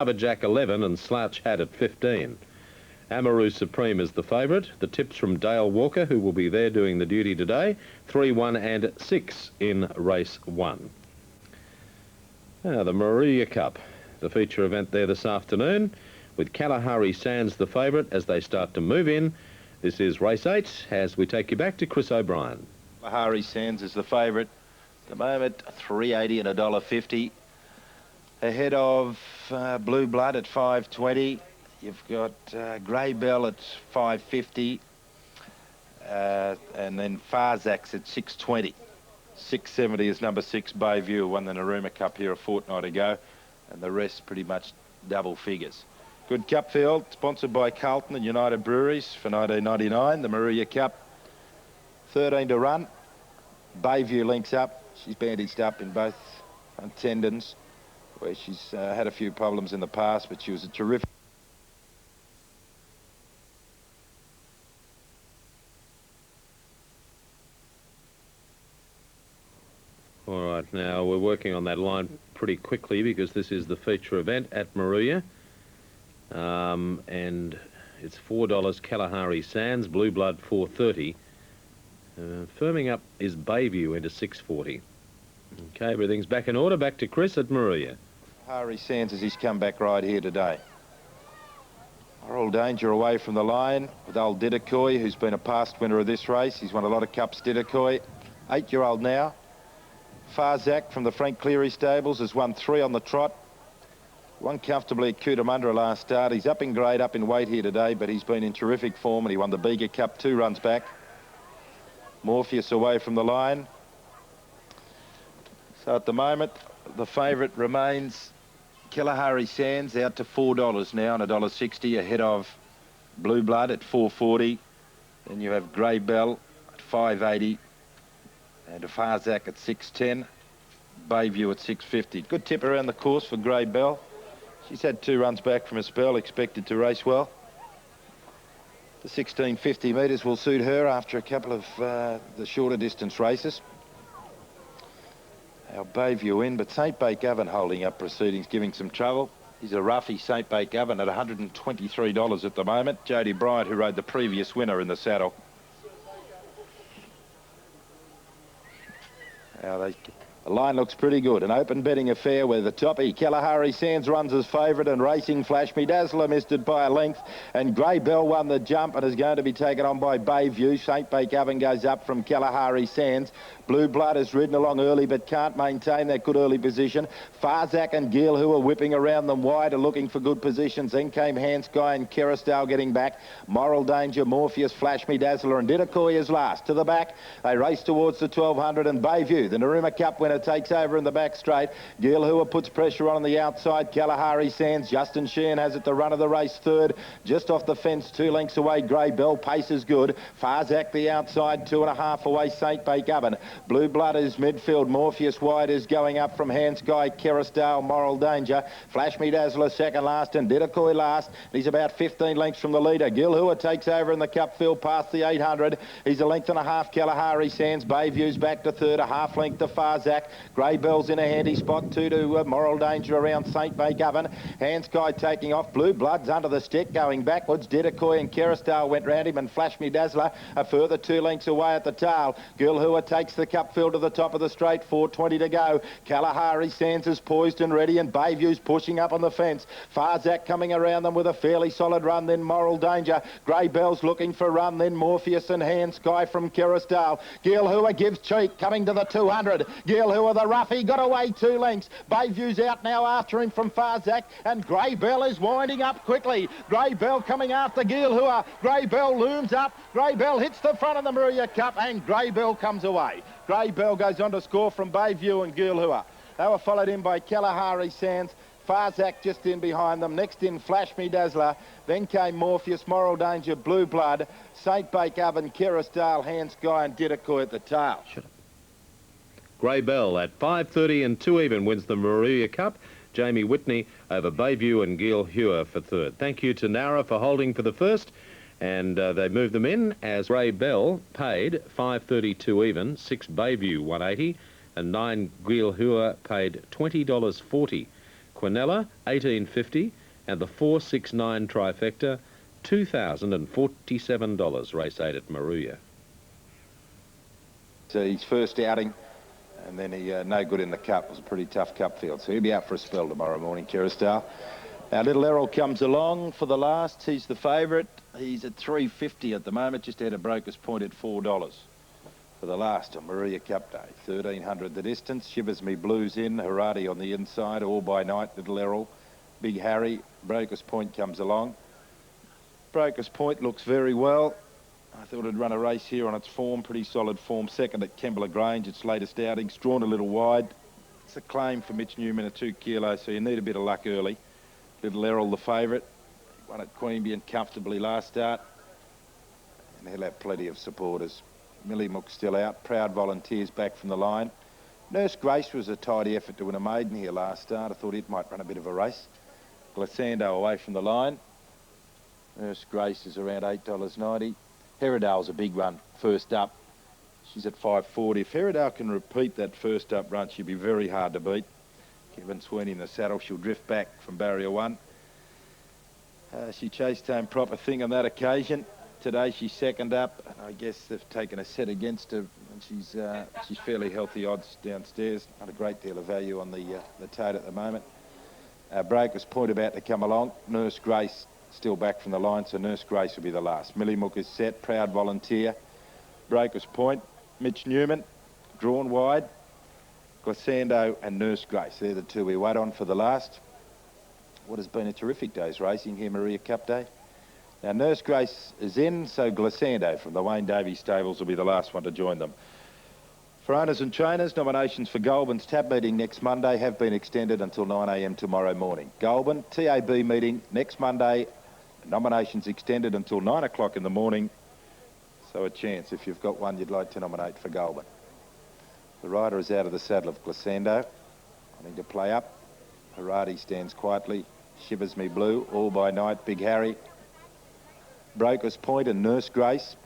Harbour Jack 11 and Slouch Hat at 15. Amaru Supreme is the favourite. The tips from Dale Walker, who will be there doing the duty today. 3, 1 and 6 in race 1. Now, the Moruya Cup, the feature event there this afternoon, with Kalahari Sands the favourite as they start to move in. This is race 8 as we take you back to Chris O'Brien. Kalahari Sands is the favourite. At the moment, $3.80 and $1.50. Ahead of Blue Blood at $5.20. You've got Grey Bell at $5.50. And then Farzak's at $6.20. $6.70 is number 6 Bayview, who won the Moruya Cup here a fortnight ago. And the rest pretty much double figures. Good cup field, sponsored by Carlton and United Breweries for 1999. The Moruya Cup, 13 to run. Bayview links up. She's bandaged up in both front tendons, where she's had a few problems in the past, but she was a terrific... All right, now we're working on that line pretty quickly because this is the feature event at Moruya. And it's $4 Kalahari Sands, Blue Blood $4.30. Firming up is Bayview into $6.40. Okay, everything's back in order. Back to Chris at Moruya. Kalahari Sands as he's come back right here today. Moral Danger away from the line with old Didacoy, who's been a past winner of this race. He's won a lot of cups, Didacoy. 8-year-old now. Farzak from the Frank Cleary stables has won 3 on the trot. Won comfortably at Cootamundra last start. He's up in grade, up in weight here today, but he's been in terrific form and he won the Bega Cup 2 runs back. Morpheus away from the line. So at the moment, the favourite remains Kalahari Sands, out to $4 now and $1.60, ahead of Blue Blood at $4.40. Then you have Grey Bell at $5.80 and a Farzak at $6.10. Bayview at $6.50. Good tip around the course for Grey Bell. She's had 2 runs back from a spell, expected to race well. The 1650 metres will suit her after a couple of the shorter distance races. Our Bayview in, but St. Bate Oven holding up proceedings, giving some trouble. He's a roughie, St. Bate Oven, at $123 at the moment. Jody Bryant, who rode the previous winner in the saddle. Now the line looks pretty good. An open betting affair where the toppy Kalahari Sands runs as favourite and Racing Flash Me Dazzler missed it by a length, and Grey Bell won the jump and is going to be taken on by Bayview. St. Bate Oven goes up from Kalahari Sands. Blue Blood has ridden along early but can't maintain that good early position. Farzak and Gill, who are whipping around them wide, are looking for good positions. Then came Hansky and Kerrisdale getting back. Moral Danger, Morpheus, Flash Me Dazzler and Didacoy is last. To the back, they race towards the 1200 and Bayview, the Moruya Cup winner, takes over in the back straight. Gill, who puts pressure on the outside. Kalahari Sands, Justin Sheehan has it the run of the race, third. Just off the fence, 2 lengths away, Grey Bell, pace is good. Farzak the outside, 2.5 away, St. Bate Oven. Blue Blood is midfield. Morpheus wide is going up from Hansky, Kerrisdale, Moral Danger. Flash Me Dazzler second last and Didacoy last. He's about 15 lengths from the leader. Gill, who takes over in the cup field past the 800. He's a length and a half, Kalahari Sands. Bayview's back to third, a half length to Farzak. Grey Bell's in a handy spot, 2 to Moral Danger around St. Bate Oven. Hansky taking off. Blue Blood's under the stick, going backwards. Didacoy and Kerrisdale went round him, and Flash Me Dazzler a further 2 lengths away at the tail. Gill, who takes the cup field to the top of the straight, 4:20 to go. Kalahari Sands is poised and ready, and Bayview's pushing up on the fence. Farzak coming around them with a fairly solid run, then Moral Danger. Grey Bell's looking for a run, then Morpheus and Hansky from Kerrisdale. Gill, who gives cheek, coming to the 200. Gill, who the roughie, got away 2 lengths. Bayview's out now after him from Farzak, and Grey Bell is winding up quickly. Grey Bell coming after Gill, who Grey Bell looms up. Grey Bell hits the front of the Moruya Cup, and Grey Bell comes away. Grey Bell goes on to score from Bayview and Gill, who they were followed in by Kalahari Sands. Farzak just in behind them. Next in Flash Me Dazzler. Then came Morpheus, Moral Danger, Blue Blood, St. Bate Oven, Kerrisdale, Hansky and Didacoy at the tail. Grey Bell at 5.30 and 2 even wins the Moruya Cup. Jamie Whitney over Bayview and Gill Hewer for third. Thank you to Nara for holding for the first. And they moved them in as Grey Bell paid 5.32 even, 6 Bayview 180, and 9 Gill Hewer paid $20.40. Quinella, $18.50, and the 469 trifecta, $2,047, race 8 at Moruya. So his first outing, and then he no good in the cup. It was a pretty tough cup field, so he'll be out for a spell tomorrow morning, Kerrisdale. Now, Little Errol comes along for the last. He's the favourite. He's at $3.50 at the moment, just ahead of Broker's Point at $4 for the last on Moruya Cup Day. 1,300 the distance. Shivers Me Blues in. Harati on the inside. All by night, Little Errol. Big Harry. Broker's Point comes along. Broker's Point looks very well. I thought it'd run a race here on its form. Pretty solid form. Second at Kembla Grange, its latest outing. It's drawn a little wide. It's a claim for Mitch Newman at 2 kilos, so you need a bit of luck early. Little Errol, the favourite. Won at Queanbeyan comfortably last start. And he'll have plenty of supporters. Millie Mook still out. Proud Volunteers back from the line. Nurse Grace was a tidy effort to win a maiden here last start. I thought it might run a bit of a race. Glissando away from the line. Nurse Grace is around $8.90. Herodale's a big run, first up. She's at $5.40. If Herodale can repeat that first up run, she'll be very hard to beat. Kevin Sweeney in the saddle. She'll drift back from barrier 1. She chased home proper thing on that occasion. Today she's second up. I guess they've taken a set against her, and she's fairly healthy odds downstairs. Not a great deal of value on the tote at the moment. Broker's Point about to come along. Nurse Grace still back from the line, so Nurse Grace will be the last. Millie Mook is set. Proud Volunteer. Broker's Point. Mitch Newman, drawn wide. Glissando and Nurse Grace. They're the two we wait on for the last. What has been a terrific day's racing here, Moruya Cup Day. Now, Nurse Grace is in, so Glissando from the Wayne Davies stables will be the last one to join them. For owners and trainers, nominations for Goulburn's TAB meeting next Monday have been extended until 9 a.m. tomorrow morning. Goulburn TAB meeting next Monday. Nominations extended until 9 o'clock in the morning. So a chance if you've got one you'd like to nominate for Goulburn. The rider is out of the saddle of Glissando. Wanting to play up. Harati stands quietly. Shivers Me Blue. All by night. Big Harry. Broker's Point and Nurse Grace.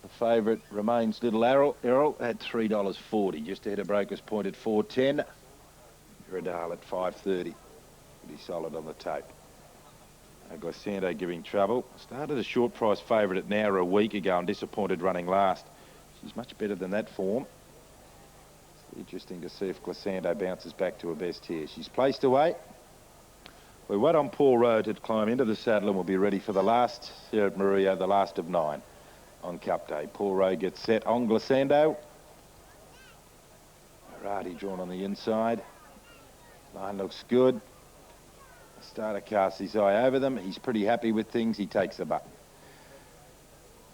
The favourite remains Little Errol at $3.40, just ahead of Broker's Point at $4.10. Herodale at $5.30. Pretty solid on the tape. Glissando giving trouble. Started a short price favourite at Nowra a week ago and disappointed running last. She's much better than that form. It's interesting to see if Glissando bounces back to her best here. She's placed away. We wait on Paul Rowe to climb into the saddle and we'll be ready for the last here at Moruya, the last of 9 on Cup Day. Paul Rowe gets set on Glissando. Harati drawn on the inside. Line looks good. The starter casts his eye over them. He's pretty happy with things. He takes the button.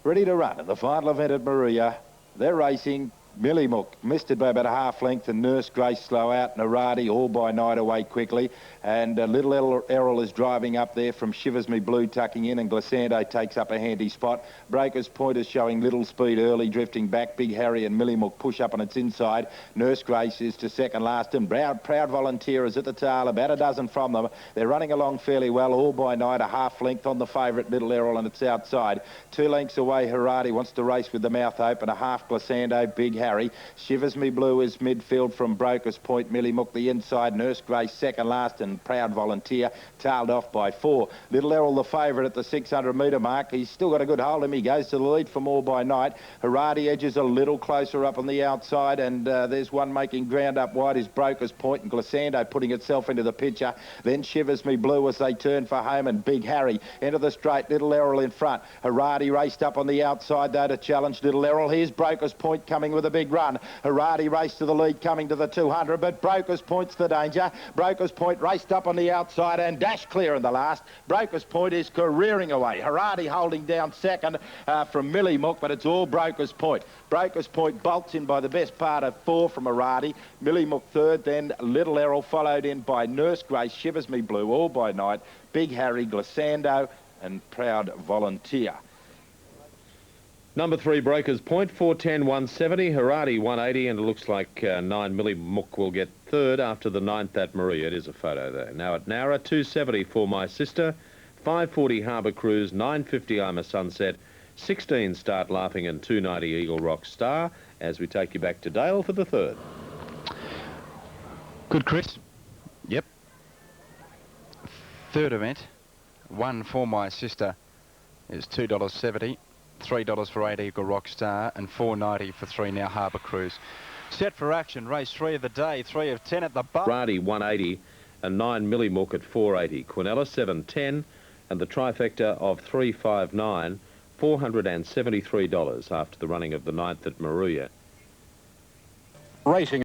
Ready to run at the final event at Moruya. They're racing. Millie Mook missed it by about a half length, and Nurse Grace slow out, and Harati all by night away quickly, and Little Errol is driving up there from Shivers Me Blue tucking in, and Glissando takes up a handy spot. Broker's Point is showing little speed early, drifting back. Big Harry and Millie Mook push up on its inside. Nurse Grace is to second last, and Proud Volunteer is at the tail, about a dozen from them. They're running along fairly well, all by night, a half length on the favourite Little Errol, and it's outside. 2 lengths away, Harati wants to race with the mouth open, a half Glissando. Big Harry. Shivers Me Blue is midfield from Broker's Point. Millie Mook the inside. Nurse Grace second last, and Proud Volunteer tailed off by 4. Little Errol the favourite at the 600 metre mark. He's still got a good hold of him. He goes to the lead from All by Night. Harati edges a little closer up on the outside, and there's one making ground up wide is Broker's Point, and Glissando putting itself into the picture. Then Shivers Me Blue as they turn for home, and Big Harry into the straight. Little Errol in front. Harati raced up on the outside though to challenge Little Errol. Here's Broker's Point coming with a big run. Harati raced to the lead coming to the 200, but Broker's Point's the danger. Broker's Point raced up on the outside and dashed clear in the last. Broker's Point is careering away. Harati holding down second from Millie Mook, but it's all Broker's Point. Broker's Point bolts in by the best part of 4 from Harati. Millie Mook third, then Little Errol followed in by Nurse Grace, Shivers Me Blue, All by Night, Big Harry, Glissando and Proud Volunteer. Number 3, Broker's Point, 410, 170. Harati, 180, and it looks like 9 Millie Mook will get third after the 9th at Moruya. It is a photo there. Now at Nowra, 270 for My Sister, 540 Harbour Cruise, 950 I'm a Sunset, 16 Start Laughing, and 290 Eagle Rock Star, as we take you back to Dale for the 3rd. Good, Chris. Yep. third event, one for my sister, is $2.70, $3 for 8 Eagle Rock Star, and $4.90 for 3 Now Harbour Cruise. Set for action, race 3 of the day, 3 of 10 at the bar. Brady 180 and 9 Millimook at 480. Quinella 710 and the trifecta of 359, $473 after the running of the 9th at Moruya. Racing.